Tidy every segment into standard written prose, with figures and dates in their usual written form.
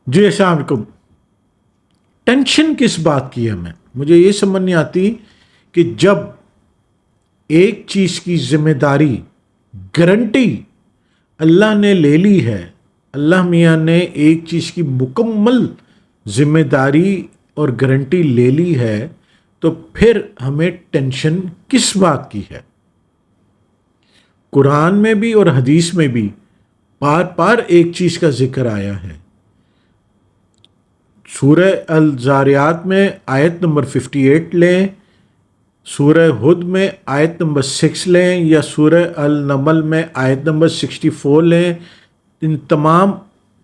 جی السلام علیکم۔ ٹینشن کس بات کی ہے؟ مجھے یہ سمجھ نہیں آتی کہ جب ایک چیز کی ذمہ داری گارنٹی اللہ نے لے لی ہے، اللہ میاں نے ایک چیز کی مکمل ذمہ داری اور گارنٹی لے لی ہے، تو پھر ہمیں ٹینشن کس بات کی ہے؟ قرآن میں بھی اور حدیث میں بھی بار بار ایک چیز کا ذکر آیا ہے۔ سورہ الزاریات میں آیت نمبر 58 لیں، سورہ ہد میں آیت نمبر 6 لیں، یا سورہ النمل میں آیت نمبر 64 لیں، ان تمام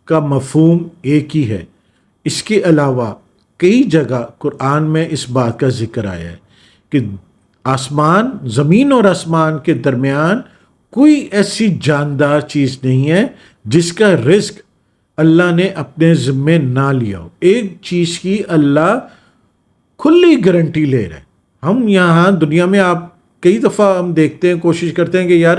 کا مفہوم ایک ہی ہے۔ اس کے علاوہ کئی جگہ قرآن میں اس بات کا ذکر آیا ہے کہ آسمان، زمین اور آسمان کے درمیان کوئی ایسی جاندار چیز نہیں ہے جس کا رزق اللہ نے اپنے ذمے نہ لیا ہو۔ ایک چیز کی اللہ کھلی گارنٹی لے رہے ہیں۔ ہم یہاں دنیا میں آپ کئی دفعہ ہم دیکھتے ہیں، کوشش کرتے ہیں کہ یار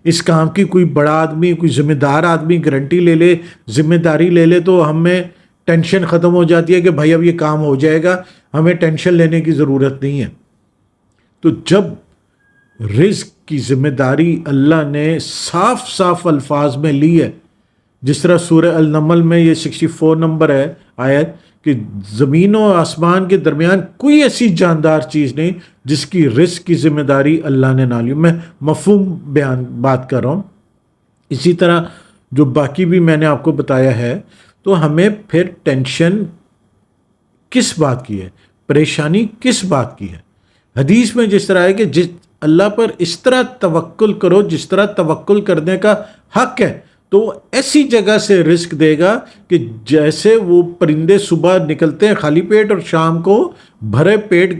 اس کام کی کوئی بڑا آدمی، کوئی ذمہ دار آدمی گارنٹی لے لے، ذمہ داری لے لے، تو ہمیں ٹینشن ختم ہو جاتی ہے کہ بھائی اب یہ کام ہو جائے گا، ہمیں ٹینشن لینے کی ضرورت نہیں ہے۔ تو جب رزق کی ذمہ داری اللہ نے صاف صاف الفاظ میں لی ہے، جس طرح سورہ النمل میں یہ 64 نمبر ہے آیت، کہ زمین و آسمان کے درمیان کوئی ایسی جاندار چیز نہیں جس کی رزق کی ذمہ داری اللہ نے نہ لی۔ میں مفہوم بات کر رہا ہوں۔ اسی طرح جو باقی بھی میں نے آپ کو بتایا ہے، تو ہمیں پھر ٹینشن کس بات کی ہے، پریشانی کس بات کی ہے؟ حدیث میں جس طرح ہے کہ اللہ پر اس طرح توکل کرو جس طرح توکل کرنے کا حق ہے، تو وہ ایسی جگہ سے رزق دے گا کہ جیسے وہ پرندے صبح نکلتے ہیں خالی پیٹ اور شام کو بھرے پیٹ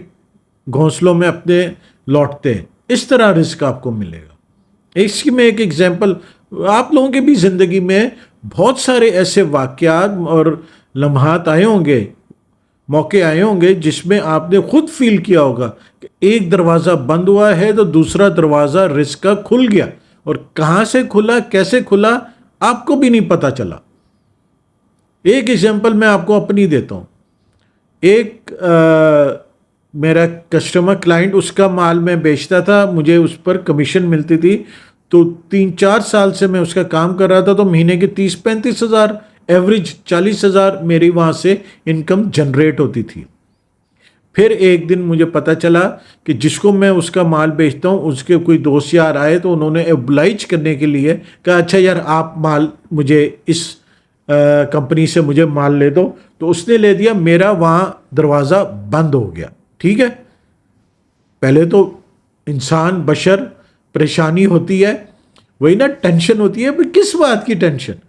گھونسلوں میں اپنے لوٹتے ہیں، اس طرح رزق آپ کو ملے گا۔ اس کی میں ایک ایگزامپل، آپ لوگوں کی بھی زندگی میں بہت سارے ایسے واقعات اور لمحات آئے ہوں گے، موقع آئے ہوں گے جس میں آپ نے خود فیل کیا ہوگا کہ ایک دروازہ بند ہوا ہے تو دوسرا دروازہ رزق کا کھل گیا، اور کہاں سے کھلا، کیسے کھلا، آپ کو بھی نہیں پتا چلا۔ ایک ایگزامپل میں آپ کو اپنی دیتا ہوں۔ ایک میرا کسٹمر کلائنٹ، اس کا مال میں بیچتا تھا، مجھے اس پر کمیشن ملتی تھی، تو 3-4 سال سے میں اس کا کام کر رہا تھا، تو مہینے کے 30-35 ہزار، ایوریج 40 ہزار میری وہاں سے انکم جنریٹ ہوتی تھی۔ پھر ایک دن مجھے پتا چلا کہ جس کو میں اس کا مال بیچتا ہوں، اس کے کوئی دوست یار آئے، تو انہوں نے اوبلائج کرنے کے لیے کہا اچھا یار آپ مال مجھے اس کمپنی سے مجھے مال لے دو، تو اس نے لے دیا، میرا وہاں دروازہ بند ہو گیا۔ ٹھیک ہے، پہلے تو انسان بشر پریشانی ہوتی ہے، وہی نا ٹینشن ہوتی ہے، کس بات کی ٹینشن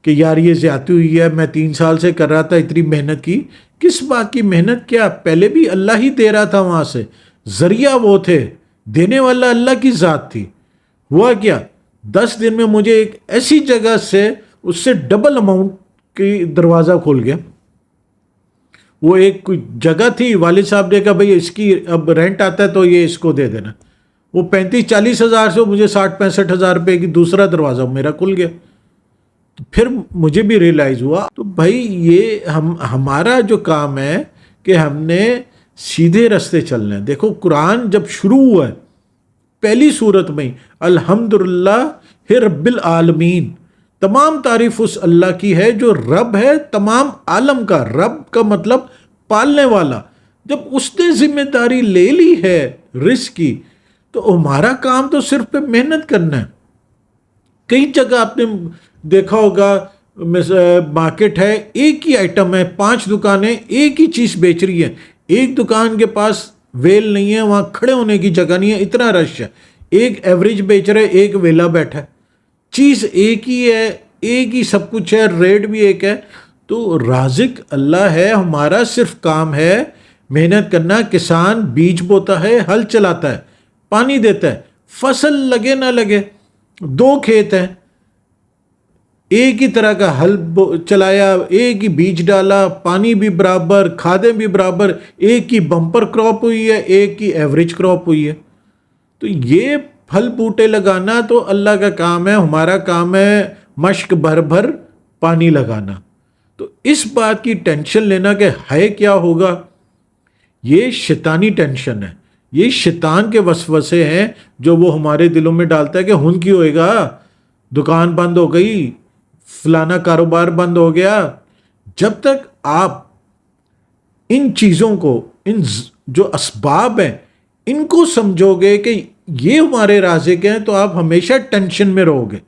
کہ یار یہ زیادتی ہوئی ہے، میں 3 سال سے کر رہا تھا، اتنی محنت کی، کس بات کی محنت؟ کیا پہلے بھی اللہ ہی دے رہا تھا، وہاں سے ذریعہ وہ تھے، دینے والا اللہ کی ذات تھی۔ ہوا کیا، 10 دن میں مجھے ایک ایسی جگہ سے اس سے ڈبل اماؤنٹ کی دروازہ کھول گیا۔ وہ ایک کوئی جگہ تھی، والد صاحب نے کہا بھائی اس کی اب رینٹ آتا ہے تو یہ اس کو دے دینا، وہ 35-40 ہزار سے مجھے 60-65 ہزار روپے کی دوسرا دروازہ میرا کھل گیا۔ تو پھر مجھے بھی ریئلائز ہوا، تو بھائی یہ ہمارا جو کام ہے کہ ہم نے سیدھے راستے چلنا ہے۔ دیکھو قرآن جب شروع ہوا ہے پہلی صورت میں الحمدللہ رب العالمین، تمام تعریف اس اللہ کی ہے جو رب ہے تمام عالم کا۔ رب کا مطلب پالنے والا۔ جب اس نے ذمہ داری لے لی ہے رزق کی، تو ہمارا کام تو صرف پہ محنت کرنا ہے۔ کئی جگہ آپ نے دیکھا ہوگا، مارکیٹ ہے، ایک ہی آئٹم ہے، 5 دکانیں ایک ہی چیز بیچ رہی ہیں، ایک دکان کے پاس ویل نہیں ہے، وہاں کھڑے ہونے کی جگہ نہیں ہے، اتنا رش ہے۔ ایک ایوریج بیچ رہا ہے، ایک ویلا بیٹھا ہے، چیز ایک ہی ہے، ایک ہی سب کچھ ہے، ریٹ بھی ایک ہے۔ تو رازق اللہ ہے، ہمارا صرف کام ہے محنت کرنا۔ کسان بیج بوتا ہے، ہل چلاتا ہے، پانی دیتا ہے، فصل لگے نہ لگے، 2 کھیت ہیں، ایک ہی طرح کا ہل چلایا، ایک ہی بیج ڈالا، پانی بھی برابر، کھادیں بھی برابر، ایک ہی بمپر کراپ ہوئی ہے، ایک ہی ایوریج کراپ ہوئی ہے۔ تو یہ پھل بوٹے لگانا تو اللہ کا کام ہے، ہمارا کام ہے مشق بھر بھر پانی لگانا۔ تو اس بات کی ٹینشن لینا کہ ہے کیا ہوگا، یہ شیطانی ٹینشن ہے، یہ شیطان کے وسوسے ہیں جو وہ ہمارے دلوں میں ڈالتا ہے کہ ہن کی ہوئے گا، دکان بند ہو گئی، فلانا کاروبار بند ہو گیا۔ جب تک آپ ان چیزوں کو، ان جو اسباب ہیں ان کو سمجھو گے کہ یہ ہمارے رازق ہیں، تو آپ ہمیشہ ٹینشن میں رہو گے۔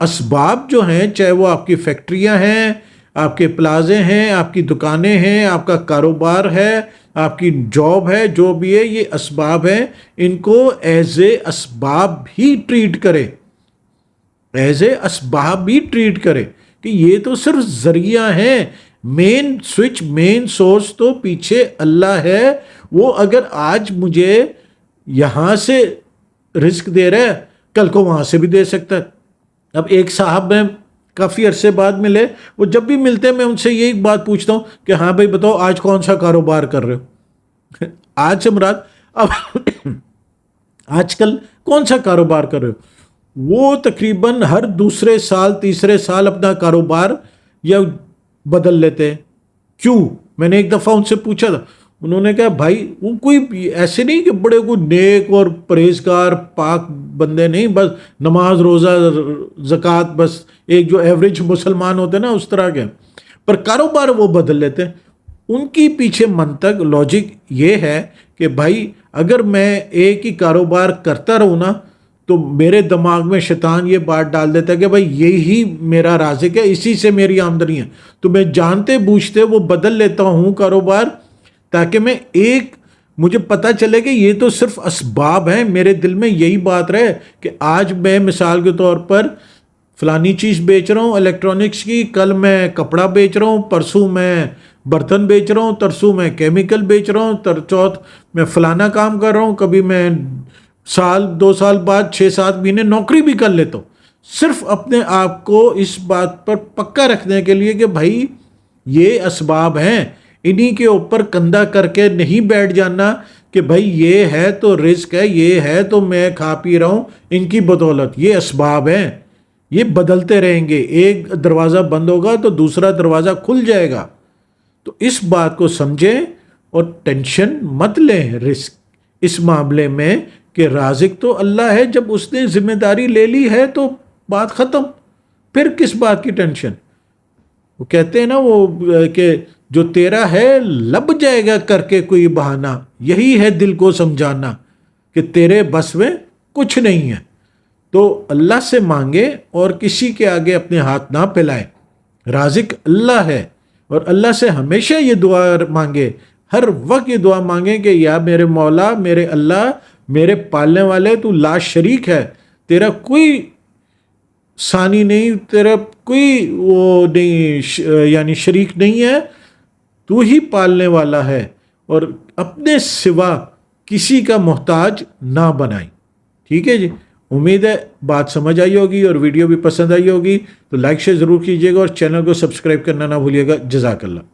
اسباب جو ہیں، چاہے وہ آپ کی فیکٹریاں ہیں، آپ کے پلازے ہیں، آپ کی دکانیں ہیں، آپ کا کاروبار ہے، آپ کی جاب ہے، جو بھی ہے، یہ اسباب ہیں، ان کو ایز اے اسباب بھی ٹریٹ کرے، ایز اے اسباب بھی ٹریٹ کرے کہ یہ تو صرف ذریعہ ہیں، مین سوئچ، مین سورس تو پیچھے اللہ ہے۔ وہ اگر آج مجھے یہاں سے رزق دے رہا ہے، کل کو وہاں سے بھی دے سکتا ہے۔ اب ایک صاحب میں کافی عرصے بعد ملے، وہ جب بھی ملتے ہیں میں ان سے یہی بات پوچھتا ہوں کہ ہاں بھائی بتاؤ آج کون سا کاروبار کر رہے ہو؟ آج سے مراد اب آج کل کون سا کاروبار کر رہے ہو؟ وہ تقریباً ہر دوسرے سال تیسرے سال اپنا کاروبار یا بدل لیتے ہیں۔ کیوں؟ میں نے ایک دفعہ ان سے پوچھا تھا، انہوں نے کہا بھائی وہ کوئی ایسے نہیں کہ بڑے کوئی نیک اور پرہیزگار پاک بندے نہیں، بس نماز روزہ زکوٰۃ، بس ایک جو ایوریج مسلمان ہوتے ہیں نا اس طرح کے، پر کاروبار وہ بدل لیتے ہیں۔ ان کی پیچھے منطق لاجک یہ ہے کہ بھائی اگر میں ایک ہی کاروبار کرتا رہوں نا تو میرے دماغ میں شیطان یہ بات ڈال دیتا ہے کہ بھائی یہی میرا رازق ہے، اسی سے میری آمدنی ہے، تو میں جانتے بوجھتے وہ بدل لیتا ہوں کاروبار، تاکہ میں مجھے پتہ چلے کہ یہ تو صرف اسباب ہیں۔ میرے دل میں یہی بات رہے کہ آج میں مثال کے طور پر فلانی چیز بیچ رہا ہوں الیکٹرانکس کی، کل میں کپڑا بیچ رہا ہوں، پرسوں میں برتن بیچ رہا ہوں، ترسوں میں کیمیکل بیچ رہا ہوں، چوتھ میں فلانا کام کر رہا ہوں، کبھی میں سال 2 سال بعد 6-7 مہینے نوکری بھی کر لیتا ہوں، صرف اپنے آپ کو اس بات پر پکا رکھنے کے لیے کہ بھائی یہ اسباب ہیں، انہی کے اوپر کندھا کر کے نہیں بیٹھ جانا کہ بھائی یہ ہے تو رزق ہے، یہ ہے تو میں کھا پی رہا ہوں ان کی بدولت، یہ اسباب ہیں، یہ بدلتے رہیں گے، ایک دروازہ بند ہوگا تو دوسرا دروازہ کھل جائے گا۔ تو اس بات کو سمجھیں اور ٹینشن مت لیں رزق اس معاملے میں کہ رازق تو اللہ ہے، جب اس نے ذمہ داری لے لی ہے تو بات ختم، پھر کس بات کی ٹینشن؟ وہ کہتے ہیں نا وہ کہ جو تیرا ہے لب جائے گا کر کے کوئی بہانہ، یہی ہے دل کو سمجھانا کہ تیرے بس میں کچھ نہیں ہے۔ تو اللہ سے مانگے اور کسی کے آگے اپنے ہاتھ نہ پھیلائے، رازق اللہ ہے، اور اللہ سے ہمیشہ یہ دعا مانگے، ہر وقت یہ دعا مانگے کہ یا میرے مولا، میرے اللہ، میرے پالنے والے، تو لا شریک ہے، تیرا کوئی ثانی نہیں، تیرا کوئی وہ نہیں، یعنی شریک نہیں ہے، تو ہی پالنے والا ہے، اور اپنے سوا کسی کا محتاج نہ بنائی۔ ٹھیک ہے جی، امید ہے بات سمجھ آئی ہوگی اور ویڈیو بھی پسند آئی ہوگی، تو لائک شیئر ضرور کیجیے گا اور چینل کو سبسکرائب کرنا نہ بھولیے گا۔ جزاک اللہ۔